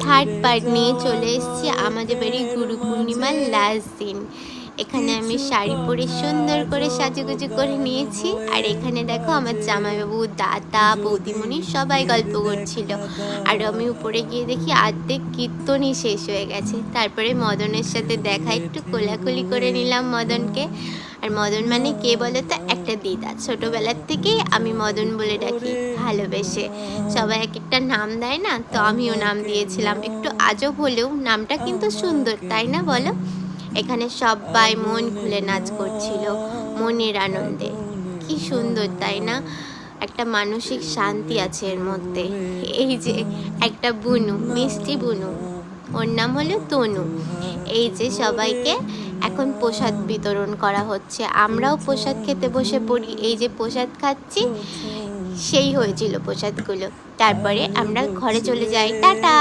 Third part নিয়ে চলে এসেছি আমাদের বাড়ির গুরু পূর্ণিমার লাস্ট দিন। এখানে আমি শাড়ি পরে সুন্দর করে সাজুগুজু করে নিয়েছি। আর এখানে দেখো আমার জামাইবাবু, দাদা, বৌদিমণি সবাই গল্প করছিল। আর আমি উপরে গিয়ে দেখি অর্ধেক কীর্তনই শেষ হয়ে গেছে। তারপরে মদনের সাথে দেখা, একটু কোলাকুলি করে নিলাম মদনকে। আর মদন মানে কে বলো তো? একটা দিদা। ছোটোবেলার থেকেই আমি মদন বলে ডাকি ভালোবেসে। সবাই এক একটা নাম দেয় না, তো আমিও নাম দিয়েছিলাম। একটু আজব হলেও নামটা কিন্তু সুন্দর, তাই না বলো? এখানে সবাই মন খুলে নাচ করছিল মনের আনন্দে। কি সুন্দর তাই না? একটা মানসিক শান্তি আছে এর মধ্যে। এই যে একটা বুনু, মিষ্টি বুনু, ওর নাম হলো তনু। এই যে সবাইকে এখন প্রসাদ বিতরণ করা হচ্ছে। আমরাও প্রসাদ খেতে বসে পড়ি। এই যে প্রসাদ খাচ্ছি, সেই হয়েছিল প্রসাদগুলো। তারপরে আমরা ঘরে চলে যাই। টাটা।